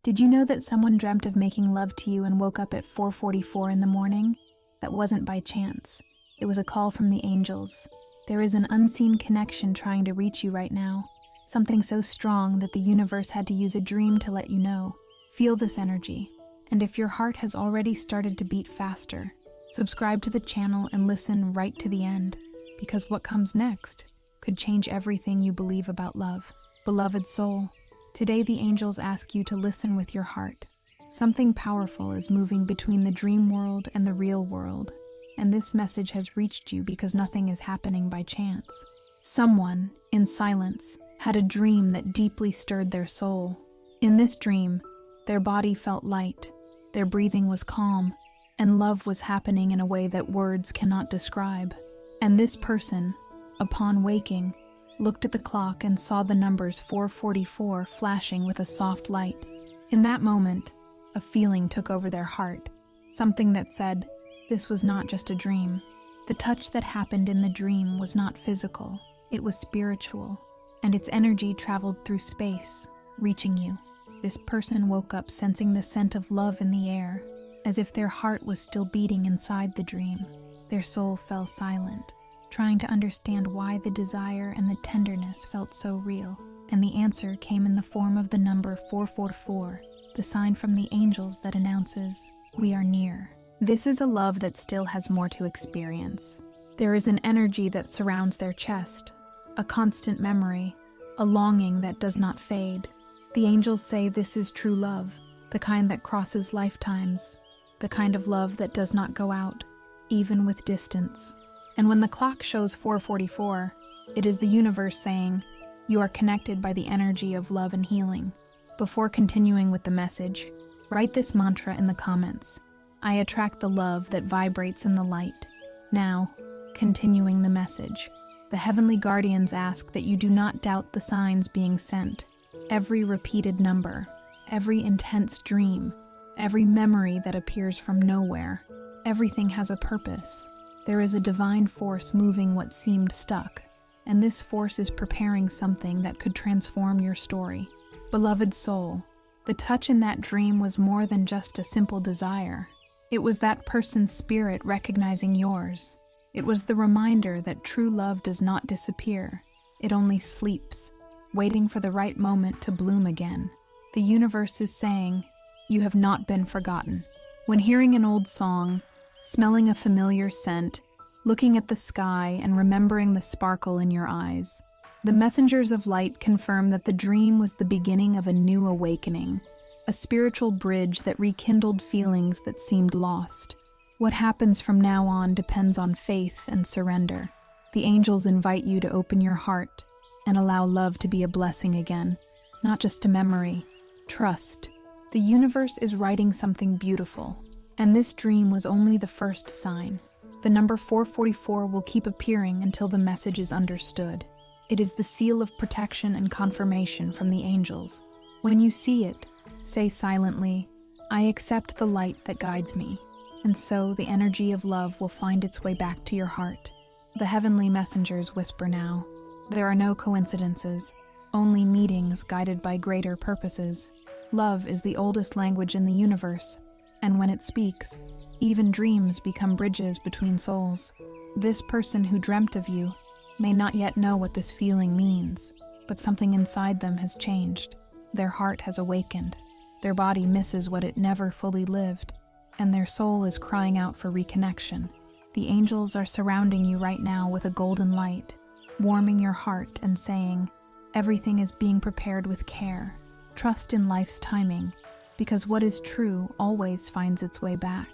Did you know that someone dreamt of making love to you and woke up at 4:44 in the morning? That wasn't by chance. It was a call from the angels. There is an unseen connection trying to reach you right now. Something so strong that the universe had to use a dream to let you know. Feel this energy. And if your heart has already started to beat faster, subscribe to the channel and listen right to the end, because what comes next could change everything you believe about love. Beloved soul, today the angels ask you to listen with your heart. Something powerful is moving between the dream world and the real world, and this message has reached you because nothing is happening by chance. Someone, in silence, had a dream that deeply stirred their soul. In this dream, their body felt light, their breathing was calm, and love was happening in a way that words cannot describe. And this person, upon waking, looked at the clock and saw the numbers 4:44 flashing with a soft light. In that moment, a feeling took over their heart, something that said, this was not just a dream. The touch that happened in the dream was not physical, it was spiritual, and its energy traveled through space, reaching you. This person woke up sensing the scent of love in the air, as if their heart was still beating inside the dream. Their soul fell silent, trying to understand why the desire and the tenderness felt so real. And the answer came in the form of the number 444, the sign from the angels that announces, we are near. This is a love that still has more to experience. There is an energy that surrounds their chest, a constant memory, a longing that does not fade. The angels say this is true love, the kind that crosses lifetimes, the kind of love that does not go out, even with distance. And when the clock shows 4:44, it is the universe saying, you are connected by the energy of love and healing. Before continuing with the message, write this mantra in the comments. I attract the love that vibrates in the light. Now, continuing the message, the heavenly guardians ask that you do not doubt the signs being sent. Every repeated number, every intense dream, every memory that appears from nowhere, everything has a purpose. There is a divine force moving what seemed stuck, and this force is preparing something that could transform your story. Beloved soul, the touch in that dream was more than just a simple desire. It was that person's spirit recognizing yours. It was the reminder that true love does not disappear. It only sleeps, waiting for the right moment to bloom again. The universe is saying, you have not been forgotten. When hearing an old song, smelling a familiar scent, looking at the sky and remembering the sparkle in your eyes, the messengers of light confirm that the dream was the beginning of a new awakening, a spiritual bridge that rekindled feelings that seemed lost. What happens from now on depends on faith and surrender. The angels invite you to open your heart and allow love to be a blessing again, not just a memory. Trust. The universe is writing something beautiful, and this dream was only the first sign. The number 444 will keep appearing until the message is understood. It is the seal of protection and confirmation from the angels. When you see it, say silently, I accept the light that guides me. And so the energy of love will find its way back to your heart. The heavenly messengers whisper now, there are no coincidences, only meetings guided by greater purposes. Love is the oldest language in the universe, and when it speaks, even dreams become bridges between souls. This person who dreamt of you may not yet know what this feeling means, but something inside them has changed. Their heart has awakened. Their body misses what it never fully lived, and their soul is crying out for reconnection. The angels are surrounding you right now with a golden light, warming your heart and saying, everything is being prepared with care. Trust in life's timing, because what is true always finds its way back.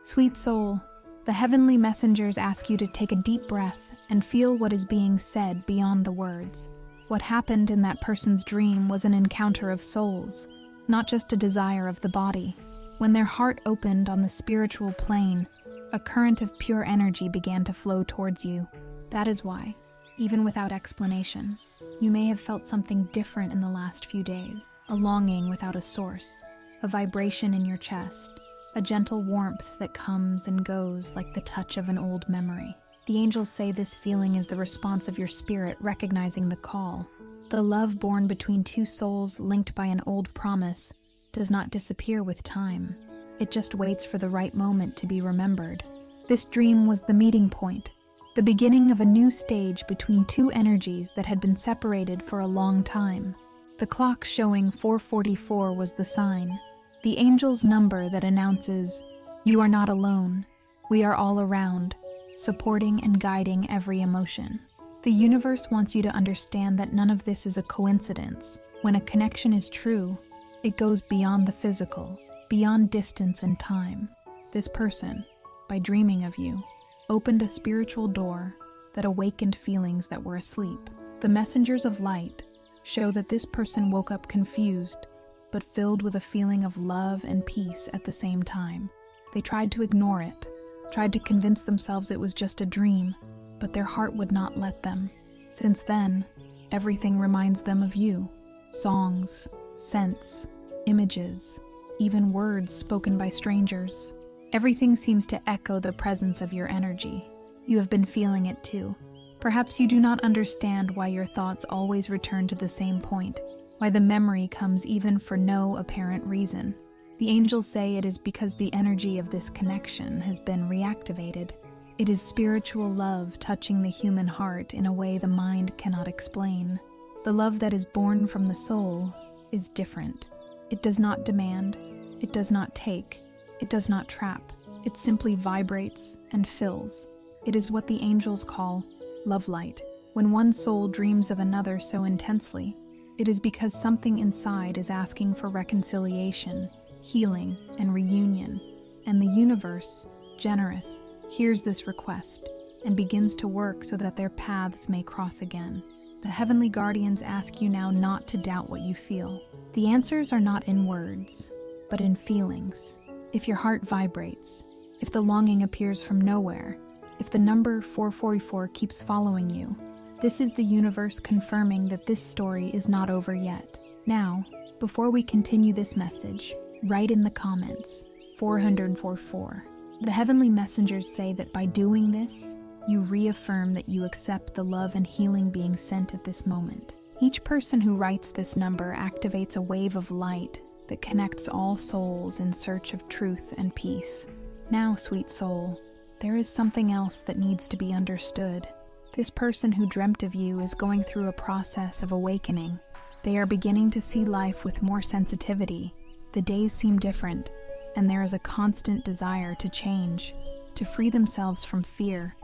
Sweet soul, the heavenly messengers ask you to take a deep breath and feel what is being said beyond the words. What happened in that person's dream was an encounter of souls, not just a desire of the body. When their heart opened on the spiritual plane, a current of pure energy began to flow towards you. That is why, even without explanation, you may have felt something different in the last few days. A longing without a source, a vibration in your chest, a gentle warmth that comes and goes like the touch of an old memory. The angels say this feeling is the response of your spirit recognizing the call, the love born between two souls linked by an old promise, does not disappear with time. It just waits for the right moment to be remembered. This dream was the meeting point, the beginning of a new stage between two energies that had been separated for a long time. The clock showing 4:44 was the sign, the angel's number that announces, "You are not alone. We are all around, supporting and guiding every emotion." The universe wants you to understand that none of this is a coincidence. When a connection is true, it goes beyond the physical, beyond distance and time. This person, by dreaming of you, opened a spiritual door that awakened feelings that were asleep. The messengers of light show that this person woke up confused, but filled with a feeling of love and peace at the same time. They tried to ignore it, tried to convince themselves it was just a dream, but their heart would not let them. Since then, everything reminds them of you. Songs, scents, images, even words spoken by strangers. Everything seems to echo the presence of your energy. You have been feeling it too. Perhaps you do not understand why your thoughts always return to the same point, why the memory comes even for no apparent reason. The angels say it is because the energy of this connection has been reactivated. It is spiritual love touching the human heart in a way the mind cannot explain. The love that is born from the soul is different. It does not demand, it does not take, it does not trap. It simply vibrates and fills. It is what the angels call love light. When one soul dreams of another so intensely, it is because something inside is asking for reconciliation, healing, and reunion. And the universe, generous, hears this request and begins to work so that their paths may cross again. The heavenly guardians ask you now not to doubt what you feel. The answers are not in words, but in feelings. If your heart vibrates, if the longing appears from nowhere, if the number 444 keeps following you, this is the universe confirming that this story is not over yet. Now, before we continue this message, write in the comments 444. The heavenly messengers say that by doing this, you reaffirm that you accept the love and healing being sent at this moment. Each person who writes this number activates a wave of light that connects all souls in search of truth and peace. Now, sweet soul, there is something else that needs to be understood. This person who dreamt of you is going through a process of awakening. They are beginning to see life with more sensitivity. The days seem different, and there is a constant desire to change, to free themselves from fear,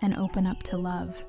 and open up to love.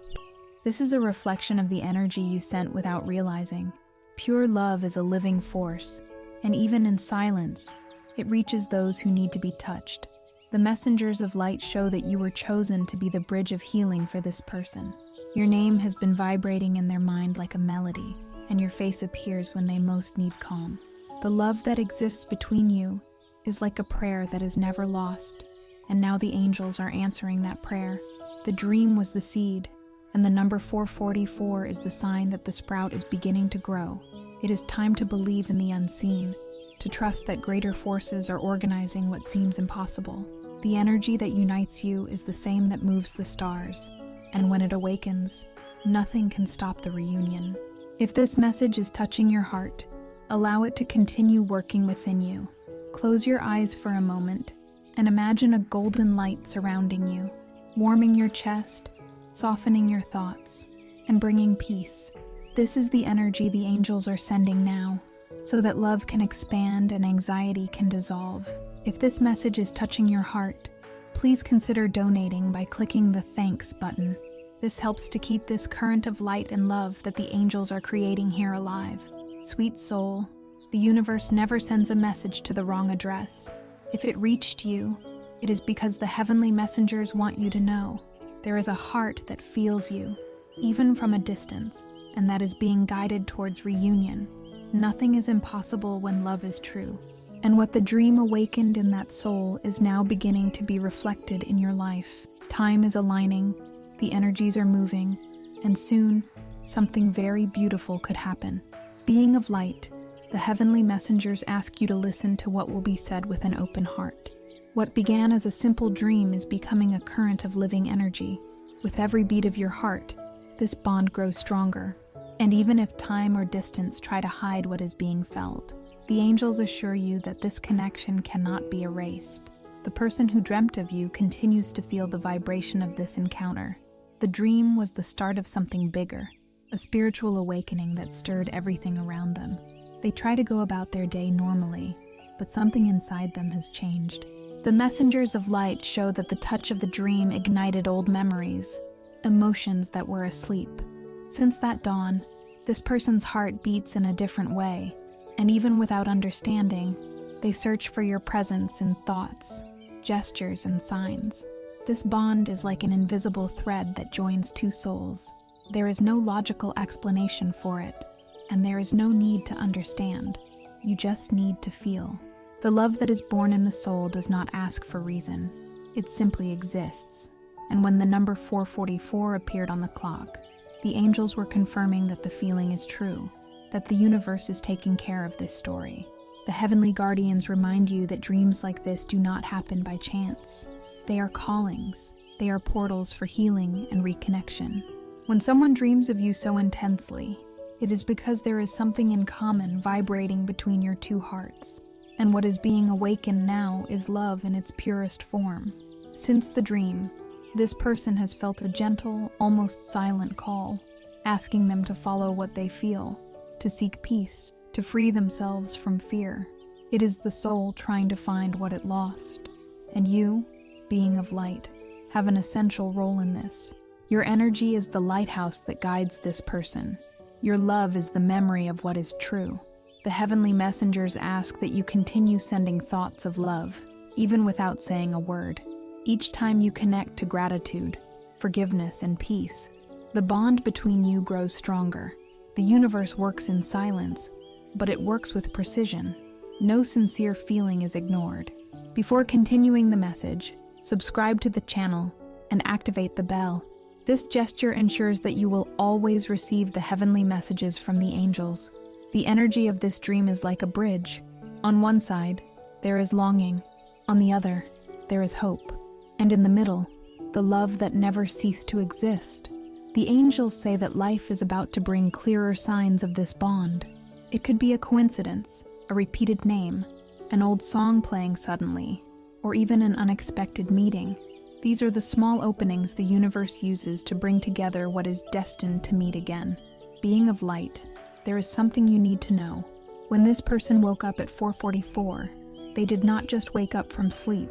This is a reflection of the energy you sent without realizing. Pure love is a living force, and even in silence, it reaches those who need to be touched. The messengers of light show that you were chosen to be the bridge of healing for this person. Your name has been vibrating in their mind like a melody, and your face appears when they most need calm. The love that exists between you is like a prayer that is never lost, and now the angels are answering that prayer. The dream was the seed, and the number 444 is the sign that the sprout is beginning to grow. It is time to believe in the unseen, to trust that greater forces are organizing what seems impossible. The energy that unites you is the same that moves the stars, and when it awakens, nothing can stop the reunion. If this message is touching your heart, allow it to continue working within you. Close your eyes for a moment and imagine a golden light surrounding you, warming your chest, softening your thoughts, and bringing peace. This is the energy the angels are sending now, so that love can expand and anxiety can dissolve. If this message is touching your heart, please consider donating by clicking the thanks button. This helps to keep this current of light and love that the angels are creating here alive. Sweet soul, the universe never sends a message to the wrong address. If it reached you, it is because the heavenly messengers want you to know there is a heart that feels you, even from a distance, and that is being guided towards reunion. Nothing is impossible when love is true. And what the dream awakened in that soul is now beginning to be reflected in your life. Time is aligning, the energies are moving, and soon, something very beautiful could happen. Being of light, the heavenly messengers ask you to listen to what will be said with an open heart. What began as a simple dream is becoming a current of living energy. With every beat of your heart, this bond grows stronger. And even if time or distance try to hide what is being felt, The angels assure you that this connection cannot be erased. The person who dreamt of you continues to feel the vibration of this encounter. The dream was the start of something bigger, a spiritual awakening that stirred everything around them. They try to go about their day normally, but something inside them has changed. The messengers of light show that the touch of the dream ignited old memories, emotions that were asleep. Since that dawn, this person's heart beats in a different way, and even without understanding, they search for your presence in thoughts, gestures, and signs. This bond is like an invisible thread that joins two souls. There is no logical explanation for it, and there is no need to understand. You just need to feel. The love that is born in the soul does not ask for reason. It simply exists. And when the number 444 appeared on the clock, the angels were confirming that the feeling is true, that the universe is taking care of this story. The heavenly guardians remind you that dreams like this do not happen by chance. They are callings. They are portals for healing and reconnection. When someone dreams of you so intensely, it is because there is something in common vibrating between your two hearts. And what is being awakened now is love in its purest form. Since the dream, this person has felt a gentle, almost silent call, asking them to follow what they feel, to seek peace, to free themselves from fear. It is the soul trying to find what it lost. And you, being of light, have an essential role in this. Your energy is the lighthouse that guides this person. Your love is the memory of what is true. The heavenly messengers ask that you continue sending thoughts of love, even without saying a word. Each time you connect to gratitude, forgiveness, and peace, the bond between you grows stronger. The universe works in silence, but it works with precision. No sincere feeling is ignored. Before continuing the message, subscribe to the channel and activate the bell. This gesture ensures that you will always receive the heavenly messages from the angels. The energy of this dream is like a bridge. On one side, there is longing. On the other, there is hope. And in the middle, the love that never ceased to exist. The angels say that life is about to bring clearer signs of this bond. It could be a coincidence, a repeated name, an old song playing suddenly, or even an unexpected meeting. These are the small openings the universe uses to bring together what is destined to meet again. Being of light, there is something you need to know. When this person woke up at 4:44, they did not just wake up from sleep.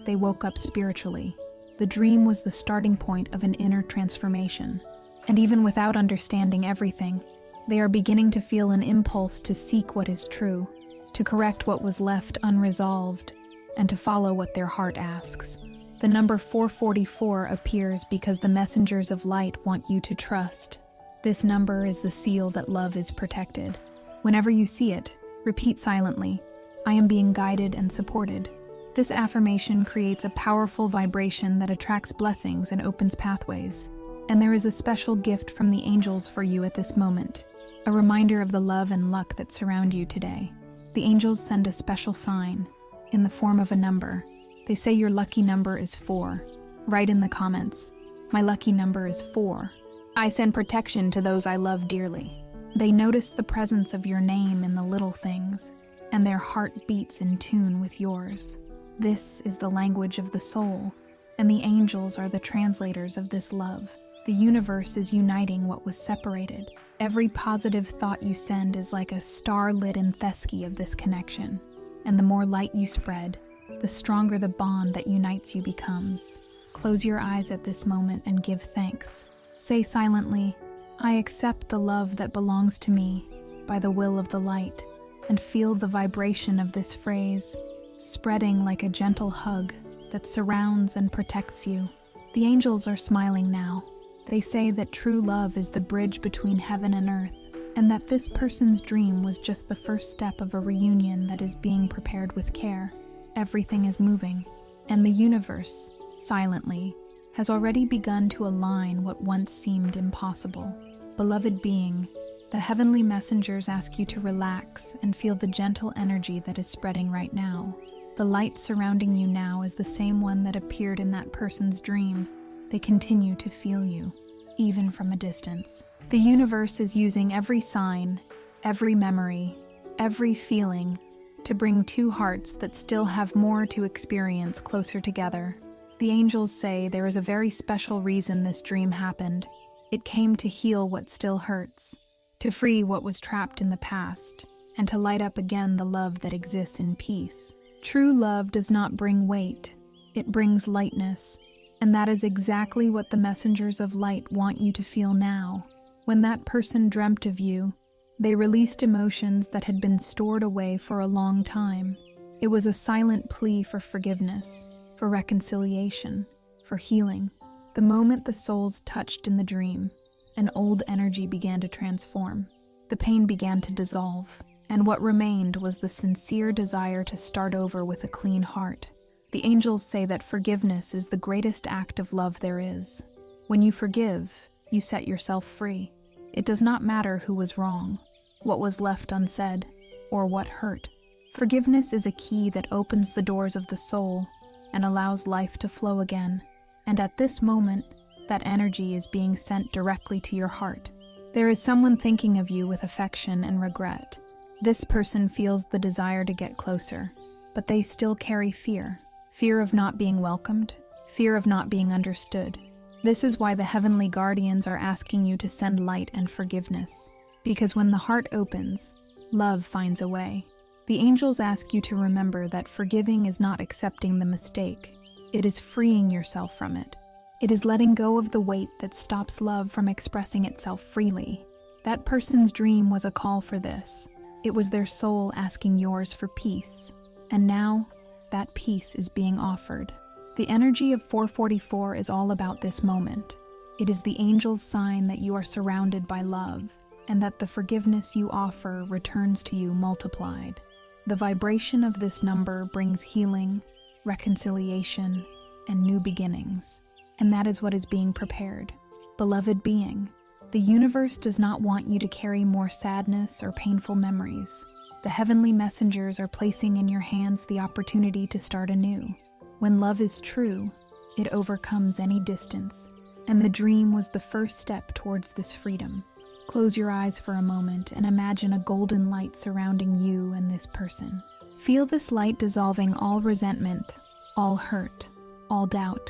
They woke up spiritually. The dream was the starting point of an inner transformation. And even without understanding everything, they are beginning to feel an impulse to seek what is true, to correct what was left unresolved, and to follow what their heart asks. The number 444 appears because the messengers of light want you to trust. This number is the seal that love is protected. Whenever you see it, repeat silently, "I am being guided and supported." This affirmation creates a powerful vibration that attracts blessings and opens pathways. And there is a special gift from the angels for you at this moment, a reminder of the love and luck that surround you today. The angels send a special sign, in the form of a number. They say your lucky number is 4. Write in the comments, "My lucky number is 4. I send protection to those I love dearly." They notice the presence of your name in the little things, and their heart beats in tune with yours. This is the language of the soul, and the angels are the translators of this love. The universe is uniting what was separated. Every positive thought you send is like a star-lit theski of this connection, and the more light you spread, the stronger the bond that unites you becomes. Close your eyes at this moment and give thanks. Say silently, "I accept the love that belongs to me by the will of the light," and feel the vibration of this phrase, spreading like a gentle hug that surrounds and protects you. The angels are smiling now. They say that true love is the bridge between heaven and earth, and that this person's dream was just the first step of a reunion that is being prepared with care. Everything is moving, and the universe, silently, has already begun to align what once seemed impossible. Beloved being, the heavenly messengers ask you to relax and feel the gentle energy that is spreading right now. The light surrounding you now is the same one that appeared in that person's dream. They continue to feel you, even from a distance. The universe is using every sign, every memory, every feeling, to bring two hearts that still have more to experience closer together. The angels say there is a very special reason this dream happened. It came to heal what still hurts, to free what was trapped in the past, and to light up again the love that exists in peace. True love does not bring weight, it brings lightness, and that is exactly what the messengers of light want you to feel now. When that person dreamt of you, they released emotions that had been stored away for a long time. It was a silent plea for forgiveness, for reconciliation, for healing. The moment the souls touched in the dream, an old energy began to transform. The pain began to dissolve, and what remained was the sincere desire to start over with a clean heart. The angels say that forgiveness is the greatest act of love there is. When you forgive, you set yourself free. It does not matter who was wrong, what was left unsaid, or what hurt. Forgiveness is a key that opens the doors of the soul and allows life to flow again. And at this moment, that energy is being sent directly to your heart. There is someone thinking of you with affection and regret. This person feels the desire to get closer, but they still carry fear. Fear of not being welcomed, fear of not being understood. This is why the heavenly guardians are asking you to send light and forgiveness. Because when the heart opens, love finds a way. The angels ask you to remember that forgiving is not accepting the mistake. It is freeing yourself from it. It is letting go of the weight that stops love from expressing itself freely. That person's dream was a call for this. It was their soul asking yours for peace. And now, that peace is being offered. The energy of 444 is all about this moment. It is the angel's sign that you are surrounded by love, and that the forgiveness you offer returns to you multiplied. The vibration of this number brings healing, reconciliation, and new beginnings, and that is what is being prepared. Beloved being, the universe does not want you to carry more sadness or painful memories. The heavenly messengers are placing in your hands the opportunity to start anew. When love is true, it overcomes any distance, and the dream was the first step towards this freedom. Close your eyes for a moment and imagine a golden light surrounding you and this person. Feel this light dissolving all resentment, all hurt, all doubt.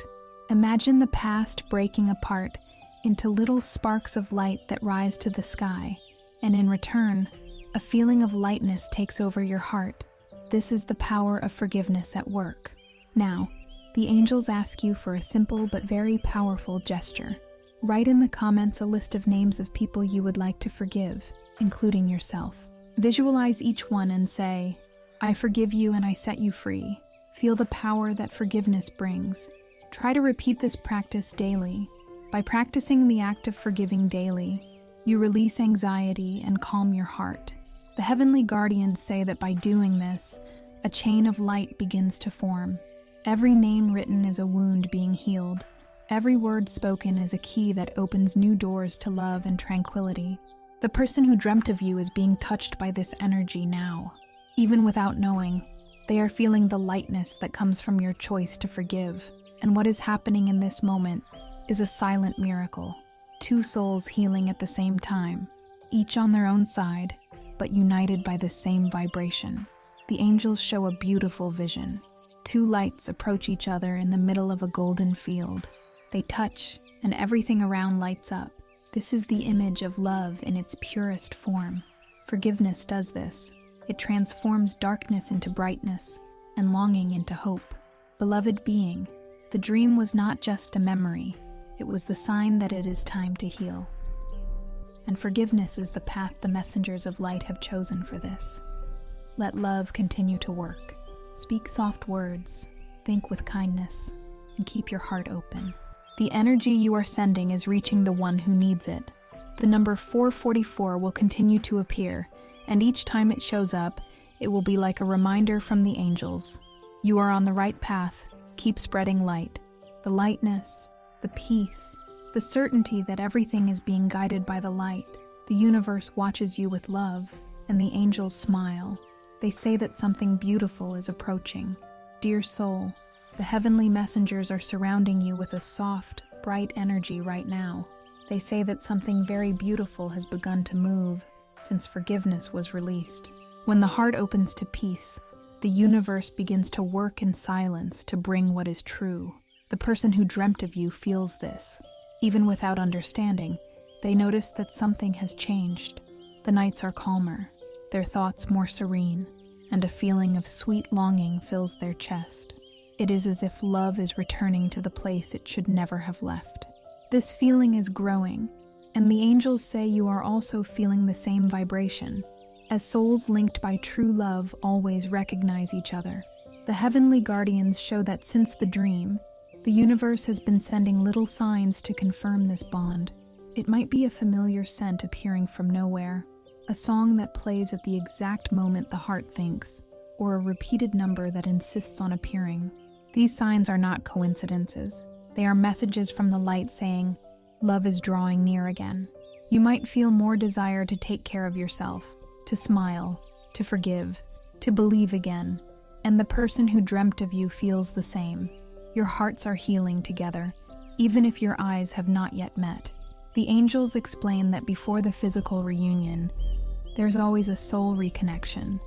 Imagine the past breaking apart into little sparks of light that rise to the sky, and in return, a feeling of lightness takes over your heart. This is the power of forgiveness at work. Now, the angels ask you for a simple but very powerful gesture. Write in the comments a list of names of people you would like to forgive, including yourself. Visualize each one and say, "I forgive you and I set you free." Feel the power that forgiveness brings. Try to repeat this practice daily. By practicing the act of forgiving daily, you release anxiety and calm your heart. The heavenly guardians say that by doing this, a chain of light begins to form. Every name written is a wound being healed. Every word spoken is a key that opens new doors to love and tranquility. The person who dreamt of you is being touched by this energy now. Even without knowing, they are feeling the lightness that comes from your choice to forgive. And what is happening in this moment is a silent miracle. Two souls healing at the same time, each on their own side, but united by the same vibration. The angels show a beautiful vision. Two lights approach each other in the middle of a golden field. They touch, and everything around lights up. This is the image of love in its purest form. Forgiveness does this. It transforms darkness into brightness, and longing into hope. Beloved being, the dream was not just a memory. It was the sign that it is time to heal. And forgiveness is the path the messengers of light have chosen for this. Let love continue to work. Speak soft words, think with kindness, and keep your heart open. The energy you are sending is reaching the one who needs it. The number 444 will continue to appear, and each time it shows up, it will be like a reminder from the angels. You are on the right path. Keep spreading light. The lightness, the peace, the certainty that everything is being guided by the light. The universe watches you with love, and the angels smile. They say that something beautiful is approaching. Dear soul, the heavenly messengers are surrounding you with a soft, bright energy right now. They say that something very beautiful has begun to move since forgiveness was released. When the heart opens to peace, the universe begins to work in silence to bring what is true. The person who dreamt of you feels this. Even without understanding, they notice that something has changed. The nights are calmer, their thoughts more serene, and a feeling of sweet longing fills their chest. It is as if love is returning to the place it should never have left. This feeling is growing, and the angels say you are also feeling the same vibration, as souls linked by true love always recognize each other. The heavenly guardians show that since the dream, the universe has been sending little signs to confirm this bond. It might be a familiar scent appearing from nowhere, a song that plays at the exact moment the heart thinks, or a repeated number that insists on appearing. These signs are not coincidences. They are messages from the light saying, love is drawing near again. You might feel more desire to take care of yourself, to smile, to forgive, to believe again, and the person who dreamt of you feels the same. Your hearts are healing together, even if your eyes have not yet met. The angels explain that before the physical reunion, there's always a soul reconnection.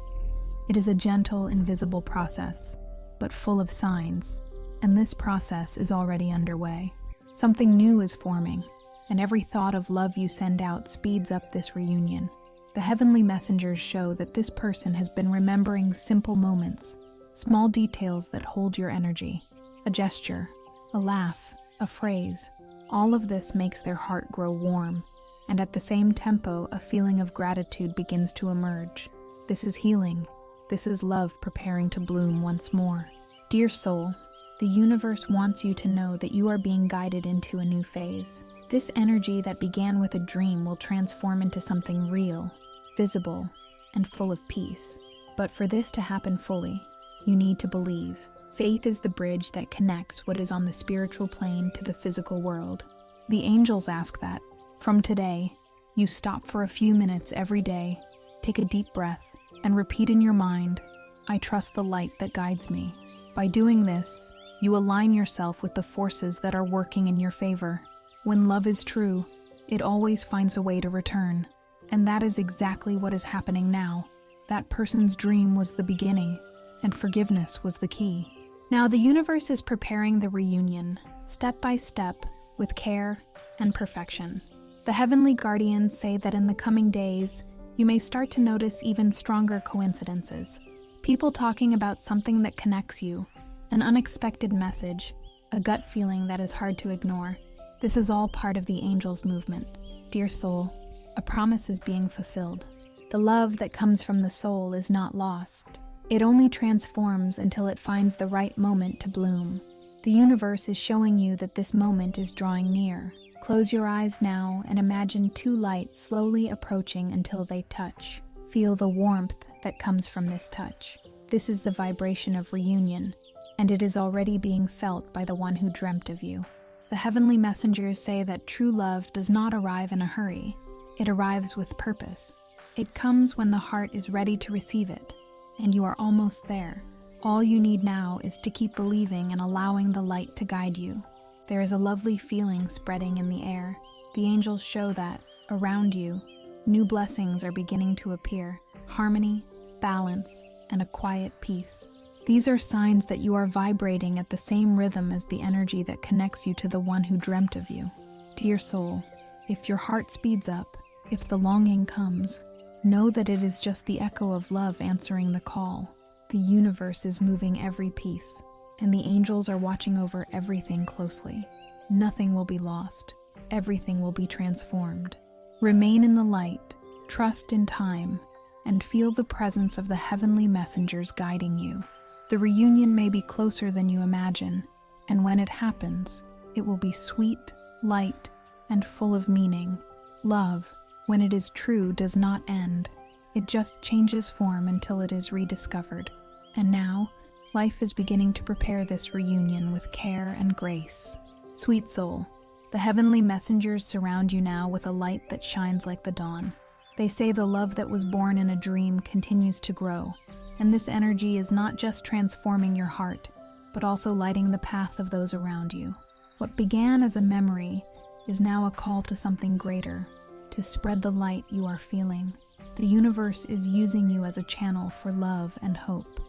It is a gentle, invisible process, but full of signs, and this process is already underway. Something new is forming, and every thought of love you send out speeds up this reunion. The heavenly messengers show that this person has been remembering simple moments, small details that hold your energy. A gesture, a laugh, a phrase. All of this makes their heart grow warm, and at the same tempo, a feeling of gratitude begins to emerge. This is healing. This is love preparing to bloom once more. Dear soul, the universe wants you to know that you are being guided into a new phase. This energy that began with a dream will transform into something real, visible, and full of peace. But for this to happen fully, you need to believe. Faith is the bridge that connects what is on the spiritual plane to the physical world. The angels ask that, from today, you stop for a few minutes every day, take a deep breath, and repeat in your mind, I trust the light that guides me. By doing this, you align yourself with the forces that are working in your favor. When love is true, it always finds a way to return. And that is exactly what is happening now. That person's dream was the beginning, and forgiveness was the key. Now the universe is preparing the reunion, step by step, with care and perfection. The heavenly guardians say that in the coming days, you may start to notice even stronger coincidences. People talking about something that connects you, an unexpected message, a gut feeling that is hard to ignore. This is all part of the angels' movement. Dear soul, a promise is being fulfilled. The love that comes from the soul is not lost. It only transforms until it finds the right moment to bloom. The universe is showing you that this moment is drawing near. Close your eyes now and imagine two lights slowly approaching until they touch. Feel the warmth that comes from this touch. This is the vibration of reunion, and it is already being felt by the one who dreamt of you. The heavenly messengers say that true love does not arrive in a hurry. It arrives with purpose. It comes when the heart is ready to receive it, and you are almost there. All you need now is to keep believing and allowing the light to guide you. There is a lovely feeling spreading in the air. The angels show that, around you, new blessings are beginning to appear. Harmony, balance, and a quiet peace. These are signs that you are vibrating at the same rhythm as the energy that connects you to the one who dreamt of you. Dear soul, if your heart speeds up, if the longing comes, know that it is just the echo of love answering the call. The universe is moving every piece, and the angels are watching over everything closely. Nothing will be lost. Everything will be transformed. Remain in the light, trust in time, and feel the presence of the heavenly messengers guiding you. The reunion may be closer than you imagine, and when it happens, it will be sweet, light, and full of meaning. Love, when it is true, does not end. It just changes form until it is rediscovered. And now, life is beginning to prepare this reunion with care and grace. Sweet soul, the heavenly messengers surround you now with a light that shines like the dawn. They say the love that was born in a dream continues to grow, and this energy is not just transforming your heart, but also lighting the path of those around you. What began as a memory is now a call to something greater, to spread the light you are feeling. The universe is using you as a channel for love and hope.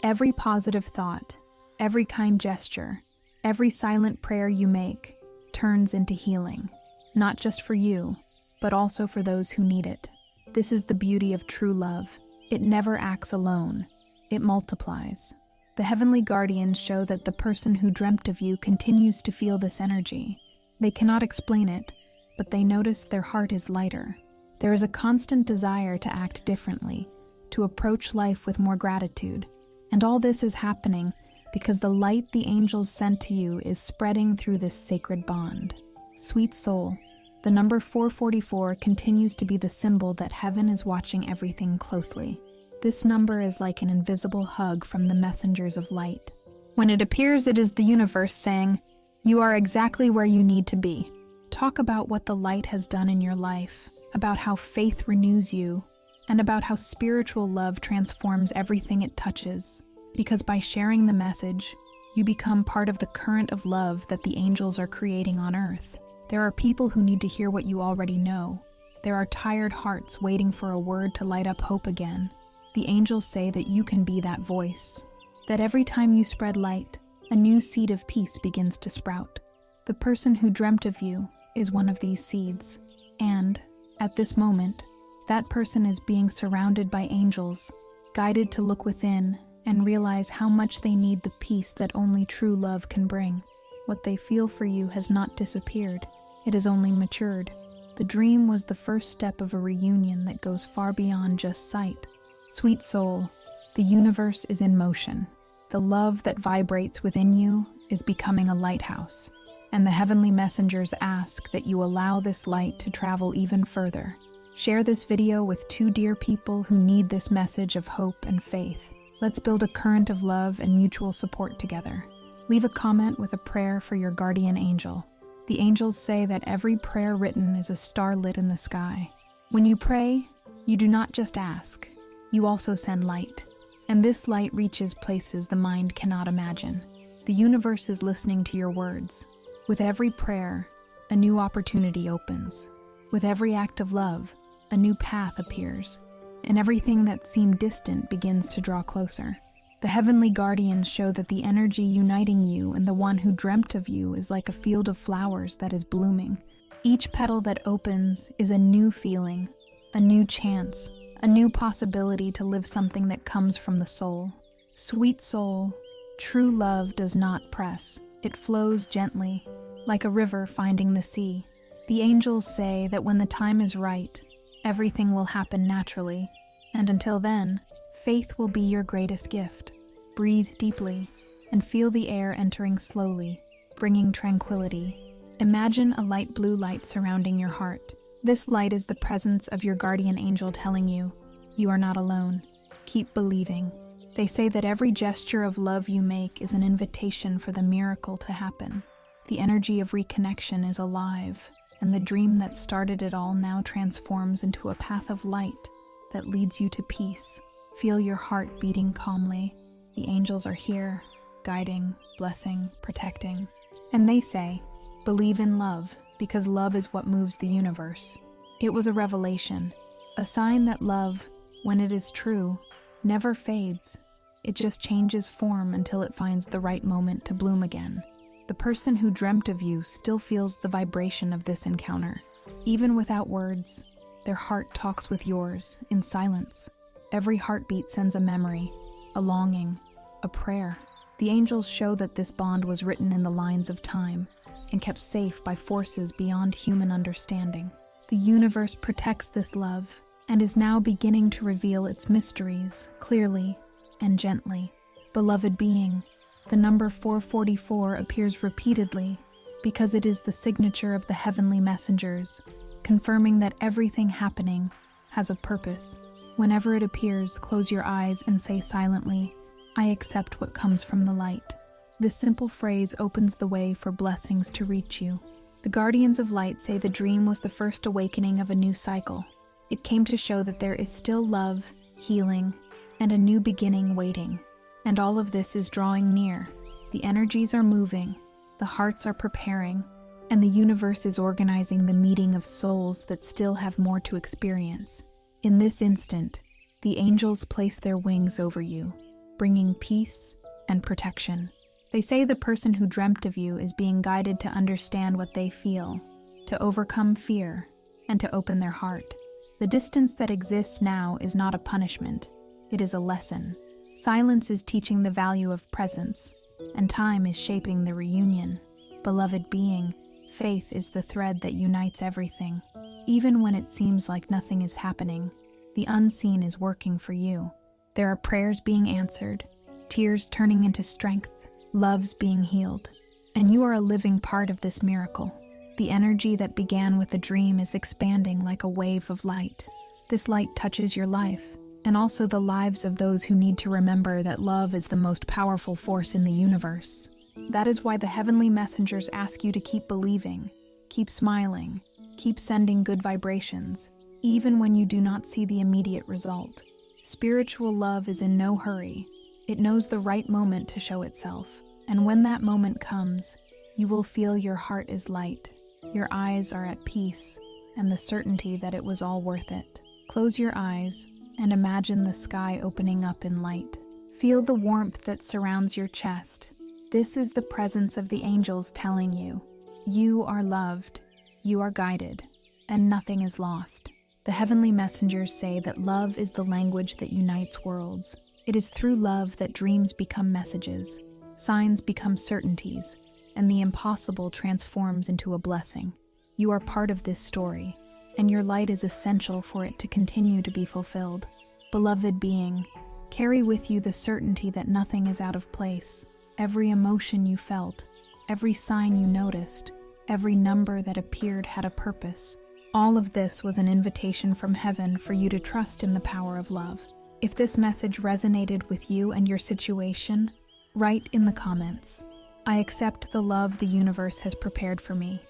Every positive thought, every kind gesture, every silent prayer you make turns into healing, not just for you, but also for those who need it. This is the beauty of true love. It never acts alone. It multiplies. The heavenly guardians show that the person who dreamt of you continues to feel this energy. They cannot explain it, but they notice their heart is lighter. There is a constant desire to act differently, to approach life with more gratitude. And all this is happening because the light the angels sent to you is spreading through this sacred bond. Sweet soul, the number 444 continues to be the symbol that heaven is watching everything closely. This number is like an invisible hug from the messengers of light. When it appears, it is the universe saying, "You are exactly where you need to be." Talk about what the light has done in your life, about how faith renews you, and about how spiritual love transforms everything it touches. Because by sharing the message, you become part of the current of love that the angels are creating on earth. There are people who need to hear what you already know. There are tired hearts waiting for a word to light up hope again. The angels say that you can be that voice, that every time you spread light, a new seed of peace begins to sprout. The person who dreamt of you is one of these seeds, and, at this moment, that person is being surrounded by angels, guided to look within and realize how much they need the peace that only true love can bring. What they feel for you has not disappeared, it has only matured. The dream was the first step of a reunion that goes far beyond just sight. Sweet soul, the universe is in motion. The love that vibrates within you is becoming a lighthouse, and the heavenly messengers ask that you allow this light to travel even further. Share this video with 2 dear people who need this message of hope and faith. Let's build a current of love and mutual support together. Leave a comment with a prayer for your guardian angel. The angels say that every prayer written is a star lit in the sky. When you pray, you do not just ask, you also send light. And this light reaches places the mind cannot imagine. The universe is listening to your words. With every prayer, a new opportunity opens. With every act of love, a new path appears, and everything that seemed distant begins to draw closer. The heavenly guardians show that the energy uniting you and the one who dreamt of you is like a field of flowers that is blooming. Each petal that opens is a new feeling, a new chance, a new possibility to live something that comes from the soul. Sweet soul, true love does not press. It flows gently, like a river finding the sea. The angels say that when the time is right, everything will happen naturally, and until then, faith will be your greatest gift. Breathe deeply and feel the air entering slowly, bringing tranquility. Imagine a light blue light surrounding your heart. This light is the presence of your guardian angel telling you, you are not alone. Keep believing. They say that every gesture of love you make is an invitation for the miracle to happen. The energy of reconnection is alive, and the dream that started it all now transforms into a path of light that leads you to peace. Feel your heart beating calmly. The angels are here, guiding, blessing, protecting. And they say, believe in love, because love is what moves the universe. It was a revelation, a sign that love, when it is true, never fades. It just changes form until it finds the right moment to bloom again. The person who dreamt of you still feels the vibration of this encounter. Even without words, their heart talks with yours in silence. Every heartbeat sends a memory, a longing, a prayer. The angels show that this bond was written in the lines of time and kept safe by forces beyond human understanding. The universe protects this love and is now beginning to reveal its mysteries clearly and gently. Beloved being, the number 444 appears repeatedly because it is the signature of the heavenly messengers, confirming that everything happening has a purpose. Whenever it appears, close your eyes and say silently, I accept what comes from the light. This simple phrase opens the way for blessings to reach you. The guardians of light say the dream was the first awakening of a new cycle. It came to show that there is still love, healing, and a new beginning waiting. And all of this is drawing near. The energies are moving, the hearts are preparing, and the universe is organizing the meeting of souls that still have more to experience. In this instant, the angels place their wings over you, bringing peace and protection. They say the person who dreamt of you is being guided to understand what they feel, to overcome fear, and to open their heart. The distance that exists now is not a punishment, it is a lesson. Silence is teaching the value of presence, and time is shaping the reunion. Beloved being, faith is the thread that unites everything. Even when it seems like nothing is happening, the unseen is working for you. There are prayers being answered, tears turning into strength, loves being healed, and you are a living part of this miracle. The energy that began with a dream is expanding like a wave of light. This light touches your life, and also the lives of those who need to remember that love is the most powerful force in the universe. That is why the heavenly messengers ask you to keep believing, keep smiling, keep sending good vibrations, even when you do not see the immediate result. Spiritual love is in no hurry. It knows the right moment to show itself, and when that moment comes, you will feel your heart is light, your eyes are at peace, and the certainty that it was all worth it. Close your eyes and imagine the sky opening up in light. Feel the warmth that surrounds your chest. This is the presence of the angels telling you, you are loved, you are guided, and nothing is lost. The heavenly messengers say that love is the language that unites worlds. It is through love that dreams become messages, signs become certainties, and the impossible transforms into a blessing. You are part of this story, and your light is essential for it to continue to be fulfilled. Beloved being, carry with you the certainty that nothing is out of place. Every emotion you felt, every sign you noticed, every number that appeared had a purpose. All of this was an invitation from heaven for you to trust in the power of love. If this message resonated with you and your situation, write in the comments, I accept the love the universe has prepared for me.